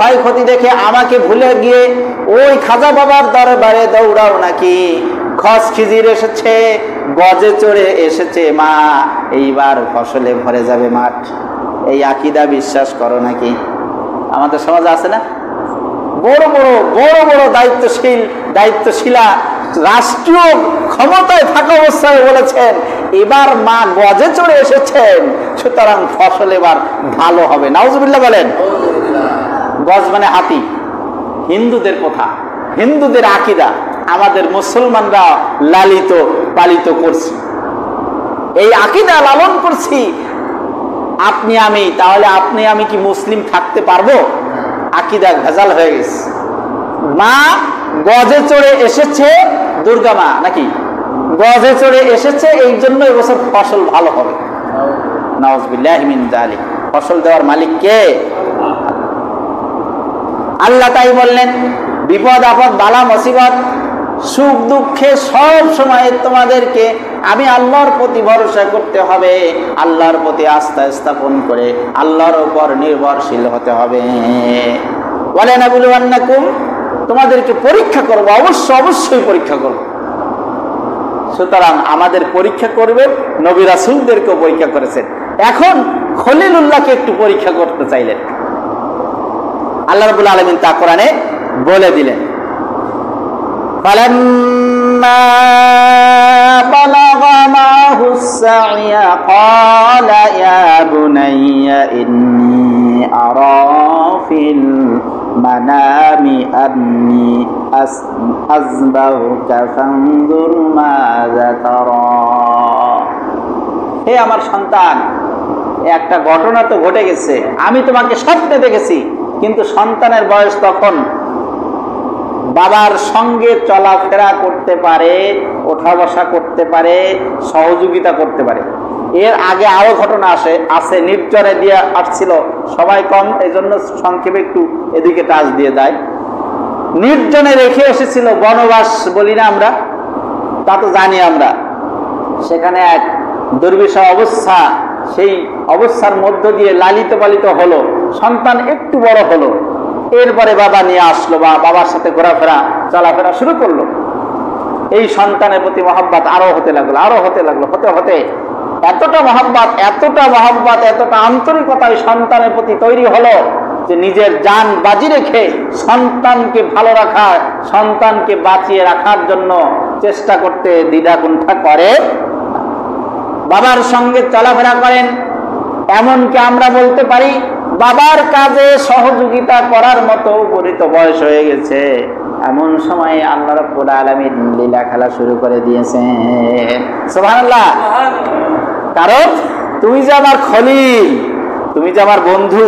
ক্ষয়ক্ষতি দেখে আমাকে ভুলে গিয়ে ওই খাজা বাবার দরবারে দৌড়াও নাকি? খস খিজির এসেছে, গজে চড়ে এসেছে মা, এইবার ফসলে ভরে যাবে মাঠ। এই আকীদা বিশ্বাস করো নাকি? আমাদের সমাজে আছে না বড় বড় বড় বড় দায়িত্বশীলা রাষ্ট্রীয় ক্ষমতায় থাকা অবস্থায় বলেছেন এবার মা গজে চড়ে এসেছেন, সুতরাং ফসল এবার ভালো হবে। নাউজুবিল্লাহ বলেন। গজ মানে হাতি, হিন্দুদের কথা, হিন্দুদের আকীদা, আমাদের মুসলমানরা লালিত পালিত করছি, এই আকীদা লালন করছি। আপনি আমি, তাহলে আপনি আমি কি মুসলিম থাকতে পারবো? আকীদা ভেজাল হয়ে গেছে। মা গজে চড়ে এসেছে, দুর্গা মা নাকি গজে চড়ে এসেছে, এই জন্য এবছর ফসল ভালো হবে। নাউজুবিল্লাহি মিন যালিক। ফসল দেওয়ার মালিক কে? আল্লাহ তাই বললেন, বিপদ আপদ বালা মুসিবত সুখ দুঃখে সব সময় তোমাদেরকে আমি আল্লাহর প্রতি ভরসা করতে হবে, আল্লাহর প্রতি আস্থা স্থাপন করে আল্লাহর উপর নির্ভরশীল হতে হবে। ওয়ালানাবলুওয়ান্নাকুম, তোমাদেরকে পরীক্ষা করব, অবশ্যই পরীক্ষা করব। সুতরাং আমাদের পরীক্ষা করবে, নবী রাসূলদেরকেও পরীক্ষা করেছেন। এখন খলিলুল্লাহকে একটু পরীক্ষা করতে চাইলেন, আল্লাহ রাব্বুল আলামিন তা কোরআনে বলে দিলেন। ফালাম্মা বালাগা মাহুস সা'য়া ক্বালা ইয়া বুনাইয়া ইন্নী আরা ফিল মানামি আন্নী আযবাহুকা ফানজুর মাযা তারা। হে আমার সন্তান, একটা ঘটনা তো ঘটে গেছে, আমি তোমাকে স্বপ্নে দেখেছি, কিন্তু সন্তানের বয়স তখন বাবার সঙ্গে চলাফেরা করতে পারে, ওঠা বসা করতে পারে, সহযোগিতা করতে পারে। এর আগে আরো ঘটনা আছে, নির্জনে দিয়ে আসছিল, সবাই কম, এই জন্য সংক্ষেপে একটু এদিকে টাচ দিয়ে দেয়। নির্জনে রেখে এসেছিল, বনবাস বলি না আমরা, তা তো জানি আমরা। সেখানে এক দুর্বিষহ অবস্থা, সেই অবস্থার মধ্য দিয়ে লালিত পালিত হলো, সন্তান একটু বড় হলো, এরপরে বাবা নিয়ে আসলো, বা বাবার সাথে ঘোরাফেরা চলাফেরা শুরু করলো। এই সন্তানের প্রতি মহব্বত আরো হতে লাগলো, হতে হতে এতটা মহব্বত, এতটা আন্তরিকতা এই সন্তানের প্রতি তৈরি হলো যে নিজের জান বাজি রেখে সন্তানকে ভালো রাখা, সন্তানকে বাঁচিয়ে রাখার জন্য চেষ্টা করতে দ্বিধাকুণ্ঠা করে, বাবার সঙ্গে চলাফেরা করেন। এমনকি আমরা বলতে পারি বাবার কাজে সহযোগিতা করার মতো উপনীত বয়স হয়ে গেছে। এমন সময় আল্লাহ রাব্বুল আলামিন লীলা খেলা শুরু করে দিয়েছেন। সুবহানাল্লাহ। কারণ তুমি যে আমার খলিল, তুমি যে আমার বন্ধু,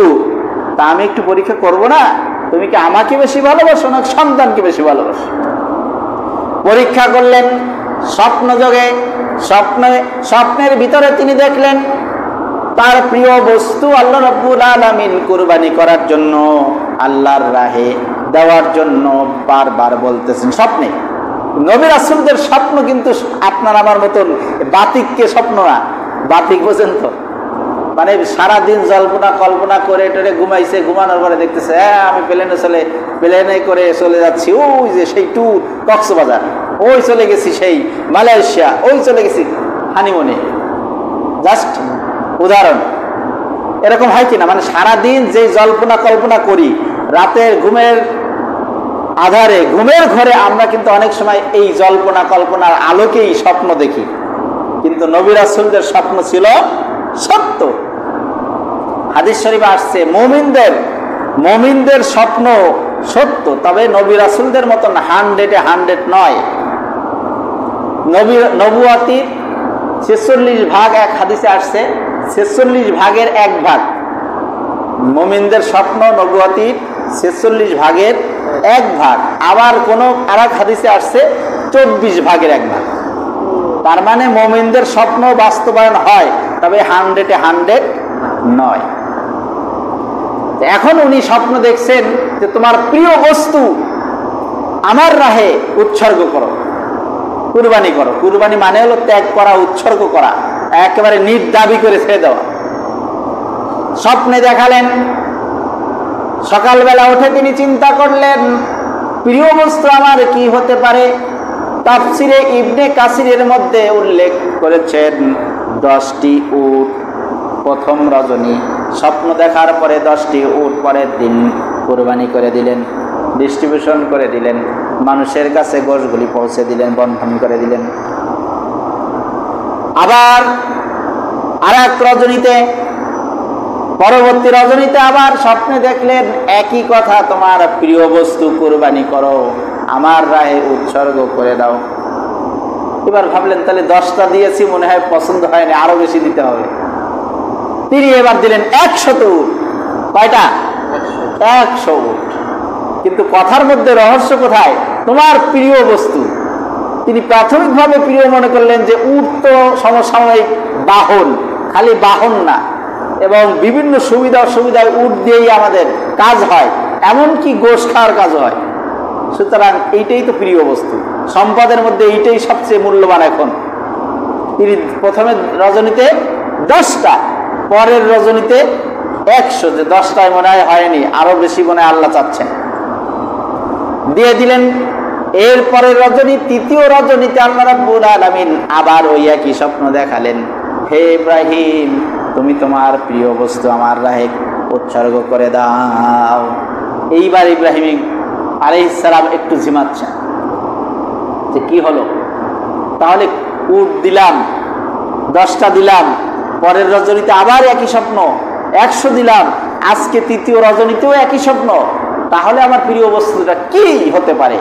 তা আমি একটু পরীক্ষা করব না? তুমি কি আমাকে বেশি ভালোবাসো না সন্তানকে বেশি ভালোবাসো? পরীক্ষা করলেন স্বপ্ন যোগে। স্বপ্নের ভিতরে তিনি দেখলেন তার প্রিয় বস্তু আল্লাহ রাব্বুল আলামিন কুরবানি করার জন্য, আল্লাহর রাহে দেওয়ার জন্য বারবার বলতেছেন স্বপ্নে। নবী রাসূলদের স্বপ্ন কিন্তু আপনার আমার মতন বাতিককে স্বপ্ন না। বাতিক বোঝেন তো, মানে সারাদিন জল্পনা কল্পনা করে টেরে ঘুমাইছে, ঘুমানোর পরে দেখতেছে আমি প্লেনে করে চলে যাচ্ছি, ওই যে সেই ট্যুর কক্সবাজার, ওই চলে গেছি সেই মালয়েশিয়া, ওই চলে গেছি হানিমুনে। জাস্ট উদাহরণ, এরকম হয় কিনা? মানে সারাদিন যে জল্পনা কল্পনা করি, রাতের ঘুমের আধারে ঘুমের ঘরে আমরা কিন্তু অনেক সময় এই জল্পনা কল্পনার আলোকেই স্বপ্ন দেখি, কিন্তু নবী রাসূলদের স্বপ্ন ছিল সত্য। হাদিস শরীফে আসছে মুমিনদের স্বপ্ন সত্য, তবে নবী রাসূলদের মতন 100 নয়। নবুয়াতির 46 ভাগ, এক হাদিসে আসছে 46 ভাগের 1 ভাগ। মুমিনদের স্বপ্ন নবুয়াতির 46 ভাগের 1 ভাগ। আবার কোন আরেক হাদিসে আসছে 24 ভাগের 1 ভাগ। তার মানে মুমিনদের স্বপ্ন বাস্তবায়ন হয়, তবে 100 নয়। এখন উনি স্বপ্ন দেখছেন যে তোমার প্রিয় বস্তু আমার রাহে উৎসর্গ করো, কুরবানি করো। কুরবানি মানে হলো ত্যাগ করা, উৎসর্গ করা, একেবারে নির্দাবি করে ছেড়ে দেওয়া। স্বপ্নে দেখালেন সকালবেলা উঠে তিনি চিন্তা করলেন, প্রিয় বস্তু আমার কি হতে পারে। তাফসিরে ইবনে কাসিরের মধ্যে উল্লেখ করেছেন 10টি উট প্রথম রজনী স্বপ্ন দেখার পরে 10টি উট পরের দিন কুরবানি করে দিলেন, ডিস্ট্রিবিউশন করে দিলেন, মানুষের কাছে গোশগুলি পৌঁছে দিলেন, বন্টন করে দিলেন। আবার আর এক রজনীতে, পরবর্তী রজনীতে আবার স্বপ্নে দেখলেন একই কথা, তোমার প্রিয় বস্তু কুরবানি করো, আমার রাহে উৎসর্গ করে দাও। এবার ভাবলেন তাহলে 10টা দিয়েছি, মনে হয় পছন্দ হয়নি, আরো বেশি দিতে হবে। তিনি এবার দিলেন 100 উট। কয়টা? 100 উট। কিন্তু কথার মধ্যে রহস্য কোথায়? তোমার প্রিয় বস্তু। তিনি প্রাথমিকভাবে প্রিয় মনে করলেন যে উট তো সমসাময়িক বাহন, খালি বাহন না, এবং বিভিন্ন সুবিধা অসুবিধায় উট দিয়েই আমাদের কাজ হয়, এমনকি গোশ খাওয়ার কাজ হয়। সুতরাং এইটাই তো প্রিয় বস্তু, সম্পদের মধ্যে এইটাই সবচেয়ে মূল্যবান। এখন তিনি প্রথমে রজনীতে 10টা, পরের রজনীতে 100, যে 10টায় মনে হয়নি, আরো বেশি মনে হয় আল্লাহ চাচ্ছেন, দিয়ে দিলেন। এর পরের রজনী, তৃতীয় রজনীতে আল্লাহ রাব্বুল আলামিন আবার ওই একই স্বপ্ন দেখালেন, হে ইব্রাহিম, তুমি তোমার প্রিয় বস্তু আমার রাহে উৎসর্গ করে দাও। এইবার ইব্রাহিম আলাইহিস সালাম একটু ঝিমাচ্ছেন যে কি হলো, তাহলে উট দিলাম, 10টা দিলাম, পরের রজনীতে আবার একই স্বপ্ন, 100 দিলাম, আজকে তৃতীয় রজনীতেও একই স্বপ্ন, তাহলে আমার প্রিয় বস্তুটা কি হতে পারে?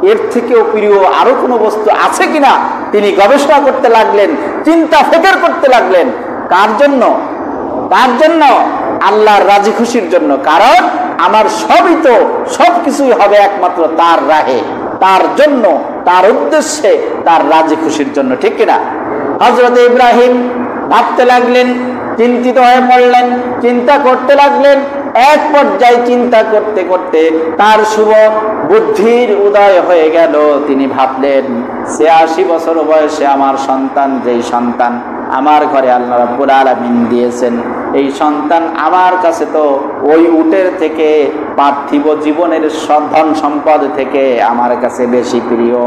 এর থেকেও প্রিয় আরো কোনো বস্তু আছে কিনা তিনি গবেষণা করতে লাগলেন, চিন্তা ফিকির করতে লাগলেন। কার জন্য? তার জন্য, আল্লাহর রাজি খুশির জন্য। কারণ আমার সবই তো, সবকিছুই হবে একমাত্র তার রাহে, তার জন্য, তার উদ্দেশ্যে, তার রাজি খুশির জন্য, ঠিক কিনা? হযরত ইব্রাহিম ভাবতে লাগলেন, চিন্তিত হয়ে পড়লেন, চিন্তা করতে লাগলেন। এক পর্যায়ে চিন্তা করতে করতে তার শুভ বুদ্ধির উদয় হয়ে গেল। তিনি ভাবলেন, ৮৬ বছর বয়সে আমার সন্তান, যেই সন্তান আমার ঘরে আল্লাহ রাব্বুল আলামিন দিয়েছেন, এই সন্তান আমার কাছে তো ওই উটের থেকে, পার্থিব জীবনের ধন সম্পদ থেকে আমার কাছে বেশি প্রিয়।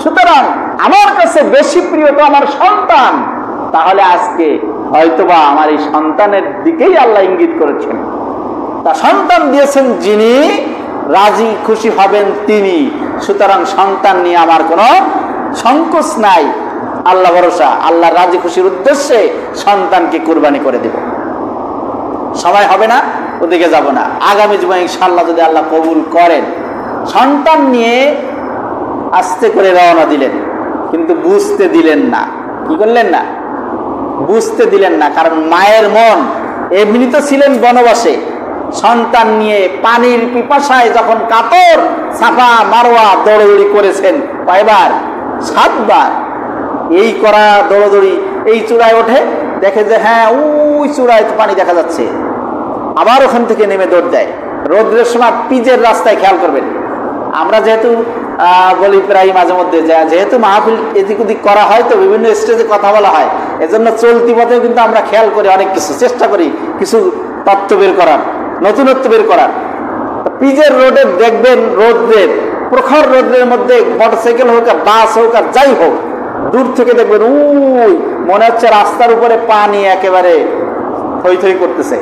সুতরাং আমার কাছে বেশি প্রিয় তো আমার সন্তান। তাহলে আজকে হয়তোবা আমার এই সন্তানের দিকেই আল্লাহ ইঙ্গিত করেছেন। তা সন্তান দিয়েছেন যিনি, রাজি খুশি হবেন তিনি। সুতরাং সন্তান নিয়ে আমার কোনো সংকোচ নাই, আল্লাহ ভরসা, আল্লাহ রাজি খুশির উদ্দেশ্যে সন্তানকে কুরবানি করে দেব। সময় হবে না, ওদিকে যাব না, আগামী জুমা ইনশাআল্লাহ যদি আল্লাহ কবুল করেন। সন্তান নিয়ে আস্তে করে রওনা দিলেন, কিন্তু বুঝতে দিলেন না। কি করলেন না? বুঝতে দিলেন না। কারণ মায়ের মন, এমনি তো ছিলেন বনবাসে, সন্তান নিয়ে পানির পিপাসায় যখন কাতর, সাফা মারওয়া দৌড়দৌড়ি করেছেন কয়বার? 7 বার। এই করা দৌড়দৌড়ি, এই চূড়ায় ওঠে, দেখে যে হ্যাঁ ওই চূড়ায় তো পানি দেখা যাচ্ছে, আবার ওখান থেকে নেমে দৌড় দেয়। রোদ্রের সময় পিচের রাস্তায়, খেয়াল করবেন, আমরা যেহেতু বলি প্রায় মাঝে মধ্যে, যেহেতু মাহফিল এদিক ওদিক করা হয়, তো বিভিন্ন স্টেজে কথা বলা হয়, এজন্য চলতি পথেও কিন্তু আমরা খেয়াল করি, অনেক কিছু চেষ্টা করি কিছু তত্ত্ব বের করার, নতুনত্ব বের করার। পিচের রোডে দেখবেন, রোদ্রের, প্রখর রোদ্রের মধ্যে মোটরসাইকেল হোক আর বাস হোক আর যাই হোক, দূর থেকে দেখবেন ওই মনে হচ্ছে রাস্তার উপরে পানি একেবারে থই থই করতেছে,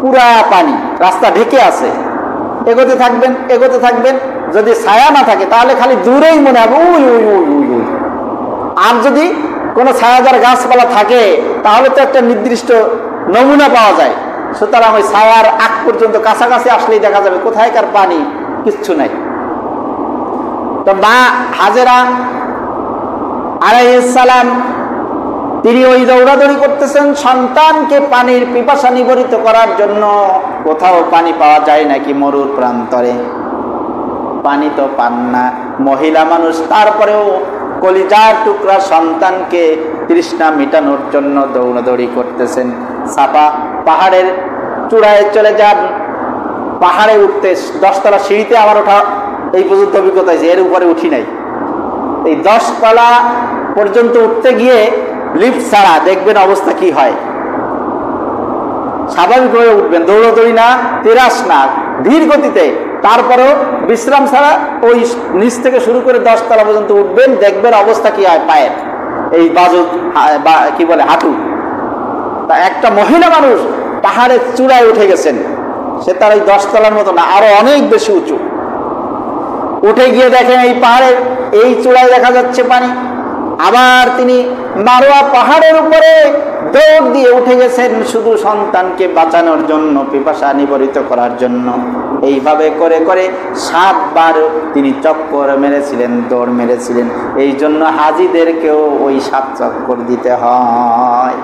পুরা পানি, রাস্তা ঢেকে আছে। এগোতে থাকবেন, এগোতে থাকবেন, যদি ছায়া না থাকে তাহলে খালি দূরেই মনে হবে উই উই উই উই উই। আর যদি কোনো ছায়াদার গাছপালা থাকে তাহলে তো একটা নির্দিষ্ট নমুনা পাওয়া যায়। সুতরাং ওই ছায়ার আগ পর্যন্ত কাছাকাছি আসলেই দেখা যাবে কোথায়কার পানি, কিচ্ছু নাই। তো মা হাজেরা আলাইহিস সালাম তিনি ওই দৌড়াদৌড়ি করতেছেন সন্তানকে পানির পিপাসা নিবারিত করার জন্য। কোথাও পানি পাওয়া যায় নাকি মরুর প্রান্তরে? পানি তো পান না মহিলা মানুষ, তারপরেও কলিজার টুকরা সন্তানকে তৃষ্ণা মেটানোর জন্য দৌড়াদৌড়ি করতেছেন। সাফা পাহাড়ের চূড়ায় চলে যান, পাহাড়ে উঠতে 10 তলা সিঁড়িতে আমার ওঠা এই পর্যন্ত অভিজ্ঞতা হয়েছে, এর উপরে উঠি নাই। এই 10 তলা পর্যন্ত উঠতে গিয়ে লিফট ছাড়া দেখবেন অবস্থা কি হয়। স্বাভাবিকভাবে উঠবেন, দৌড়াদৌড়ি না, তেরাস না, ধীর গতিতে। তারপরেও বিশ্রাম ছাড়া ওই নিচ থেকে শুরু করে 10 তলা পর্যন্ত উঠবেন, দেখবেন অবস্থা কি হয় পায়ের, এই বাজু কি বলে হাঁটু। তা একটা মহিলা মানুষ পাহাড়ের চূড়ায় উঠে গেছেন, সে তার এই 10 তলার মতো না, আরো অনেক বেশি উঁচু। উঠে গিয়ে দেখেন এই পাহাড়ের এই চূড়ায় দেখা যাচ্ছে পানি। আবার তিনি মারোয়া পাহাড়ের উপরে দৌড় দিয়ে উঠে গেছেন শুধু সন্তানকে বাঁচানোর জন্য, পিপাসা নিবারিত করার জন্য। এইভাবে করে করে 7 বার তিনি চক্কর মেরেছিলেন, দৌড় মেরেছিলেন। এই জন্য হাজিদেরকেও ওই 7 চক্কর দিতে হয়।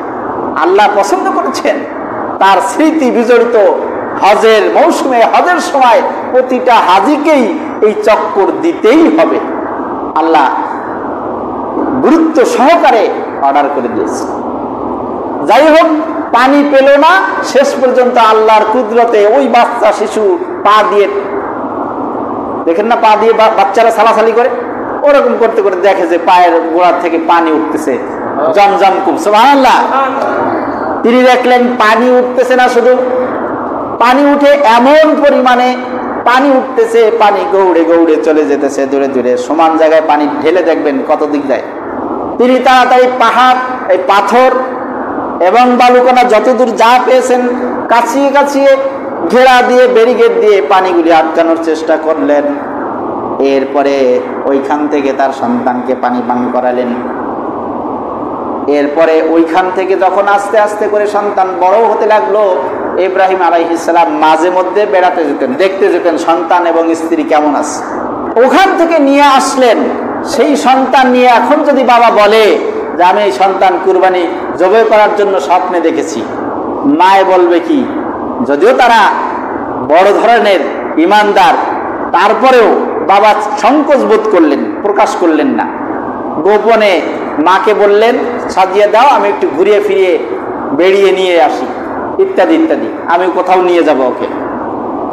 আল্লাহ পছন্দ করেছেন তার স্মৃতি বিজড়িত হজের মৌসুমে, হজের সময় প্রতিটা হাজিকেই এই চক্কর দিতেই হবে। আল্লাহ গুরুত্ব সহকারে অর্ডার করে দিয়েছে। যাই হোক, পানি পেল না, শেষ পর্যন্ত আল্লাহর কুদরতে ওই বাচ্চা শিশু পা দিয়ে, দেখেন না পা দিয়ে বাচ্চারা সালাসালি করে, ওরকম করতে করতে দেখে যে পায়ের গোড়ার থেকে পানি উঠতেছে, জমজম কূপ। সুবহানাল্লাহ। তিনি দেখলেন পানি উঠতেছে না, শুধু পানি উঠে এমন পরিমাণে পানি উঠতেছে, পানি গৌড়ে গৌড়ে চলে যেতেছে দূরে দূরে, সমান জায়গায় পানি ঢেলে দেখবেন কত দিক যায়। তিনি তাড়াতাড়ি পাহাড়, এই পাথর এবং বালুকণা যতদূর যা পেয়েছেন কাছিয়ে কাছিয়ে ঘেরা দিয়ে, ব্যারিকেড দিয়ে পানিগুলি আটকানোর চেষ্টা করলেন। এরপরে ওইখান থেকে তার সন্তানকে পানি পান করালেন। এরপরে ওইখান থেকে যখন আস্তে আস্তে করে সন্তান বড় হতে লাগলো, ইব্রাহিম আলাইহিস সালাম মাঝে মধ্যে বেড়াতে যেতেন, দেখতে যেতেন সন্তান এবং স্ত্রী কেমন আছে। ওখান থেকে নিয়ে আসলেন। সেই সন্তান নিয়ে এখন যদি বাবা বলে যে আমি এই সন্তান কুরবানি জবাই করার জন্য স্বপ্নে দেখেছি, মায়ে বলবে কি? যদিও তারা বড় ধরনের ইমানদার, তারপরেও বাবা সংকোচ বোধ করলেন, প্রকাশ করলেন না। গোপনে মাকে বললেন সাজিয়ে দাও, আমি একটু ঘুরিয়ে ফিরিয়ে বেরিয়ে নিয়ে আসি, ইত্যাদি ইত্যাদি, আমি কোথাও নিয়ে যাব ওকে।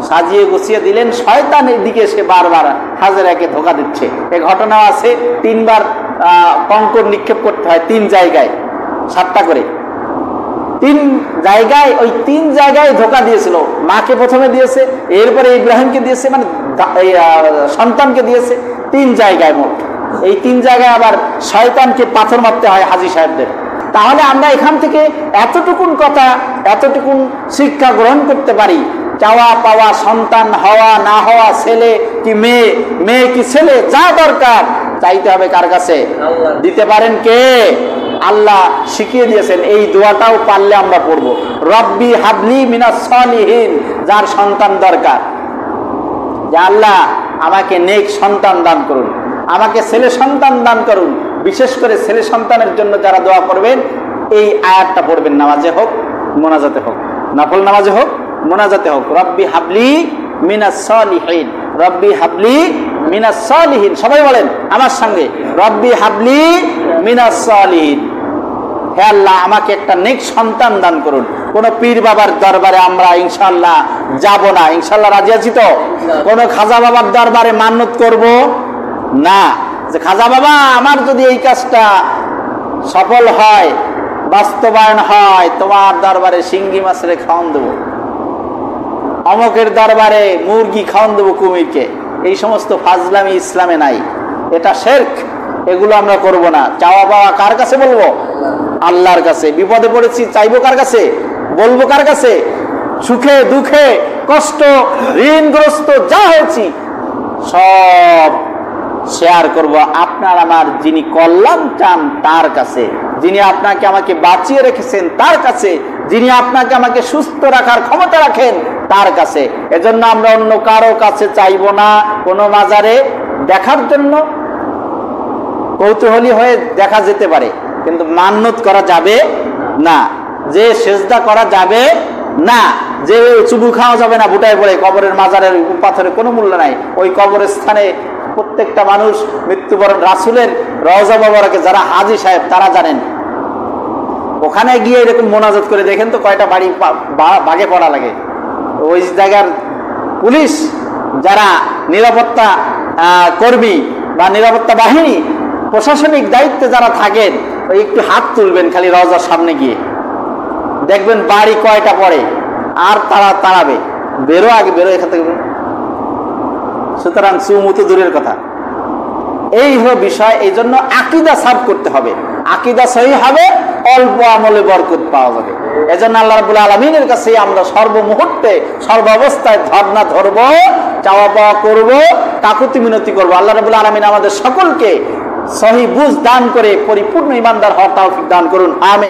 সাজিয়ে গুছিয়ে দিলেন। শয়তানের দিকে সে বারবার হাজেরাকে ধোঁকা দিচ্ছে। এ ঘটনা আছে, 3 বার কঙ্কর নিক্ষেপ করতে হয় 3 জায়গায়, 7টা করে 3 জায়গায়, ওই 3 জায়গায় ধোঁকা দিয়েছিল। মাকে প্রথমে দিয়েছে, এরপরে ইব্রাহিমকে দিয়েছে, মানে সন্তানকে দিয়েছে 3 জায়গায় মোট। এই 3 জায়গায় আবার শয়তানকে পাথর মারতে হয় হাজী সাহেবদের। তাহলে আমরা এখান থেকে এতটুকুন কথা, এতটুকুন শিক্ষা গ্রহণ করতে পারি, চাওয়া পাওয়া, সন্তান হওয়া না হওয়া, ছেলে কি মেয়ে, মেয়ে কি ছেলে, যা দরকার চাইতে হবে কার কাছে? দিতে পারেন কে? আল্লাহ শিখিয়ে দিয়েছেন। এই দোয়াটাও পারলে আমরা পড়বো, রব্বি হাবলি মিনাস সালিহিন। যার সন্তান দরকার, যে আল্লাহ আমাকে নেক সন্তান দান করুন, আমাকে ছেলে সন্তান দান করুন। বিশেষ করে ছেলে সন্তানের জন্য যারা দোয়া করবেন, এই আয়াতটা পড়বেন, নামাজে হোক মোনাজাতে হোক, নফল নামাজে হোক মোনাজাতে হোক, রব্বি হাবলি মিনাস সালিহিন, রব্বি হাবলি মিনাস সালিহিন। সবাই বলেন আমার সঙ্গে, রব্বি হাবলি মিনাস সালিহিন। হে আল্লাহ আমাকে একটা নেক সন্তান দান করুন। কোন পীর বাবার দরবারে আমরা ইনশাআল্লাহ যাব না, ইনশাআল্লাহ রাজি আছি তো? কোন খাজা বাবার দরবারে মান্নত করব না, যে খাজা বাবা আমার যদি এই কাজটা সফল হয়, বাস্তবায়ন হয়, তোমার দরবারে শিঙ্গি মাছের খাওয়ান দেবো, অমকের দরবারে মুরগি খাওয়ান দেবো কুমিরকে। এই সমস্ত ফাজলামি ইসলামে নাই, এটা শিরক। এগুলো আমরা করব না। চাওয়া পাওয়া কার কাছে বলবো? আল্লাহর কাছে। বিপদে পড়েছি চাইবো কার কাছে? বলবো কার কাছে? সুখে দুঃখে কষ্ট ঋণগ্রস্ত যা হয়েছি সব শেয়ার করব আপনার আমার যিনি কল্যাণ চান তার কাছে, যিনি আপনাকে আমাকে বাঁচিয়ে রেখেছেন তার কাছে, যিনি আপনাকে আমাকে সুস্থ রাখার ক্ষমতা রাখেন তার কাছে। এজন্য আমরা অন্য কারো কাছে চাইবো না। কোনো মাজারে দেখার জন্য কৌতূহলী হয়ে দেখা যেতে পারে, কিন্তু মান্নত করা যাবে না, যে সেজদা করা যাবে না, যে চুবু খাওয়া যাবে না বুটায় পড়ে। কবরের মাজারের পাথরে কোনো মূল্য নাই। ওই কবরের স্থানে প্রত্যেকটা মানুষ মৃত্যুবরণ, রাসূলের রওজা মোবারকে যারা হাজী সাহেব তারা জানেন, ওখানে গিয়ে এরকম মোনাজাত করে দেখেন তো কয়টা বাড়ি ভাগে পড়া লাগে। ওই জায়গার পুলিশ যারা নিরাপত্তা কর্মী বা নিরাপত্তা বাহিনী, প্রশাসনিক দায়িত্বে যারা থাকেন, ওই একটু হাত তুলবেন খালি রওজার সামনে গিয়ে, দেখবেন বাড়ি কয়টা পড়ে। আর তারা তাড়াবে, বেরো আগে, বেরো এখান থেকে। সুতরাং চুমু তো দূরের কথা। এই হলো বিষয়। এই জন্য আকীদা সাফ করতে হবে, আকীদা সহি হবে, অল্প আমলে বরকত পাওয়া যাবে। এজন্য আল্লাহ রাব্বুল আলামিনের কাছে আমরা সর্বমুহূর্তে সর্বাবস্থায় ধর্ণা ধরব, চাওয়া পাওয়া করব, কাকুতি মিনতি করব। আল্লাহ রাব্বুল আলামিন আমাদের সকলকে সহি বুঝ দান করে পরিপূর্ণ ঈমানদার হওয়ার তৌফিক দান করুন। আমিন।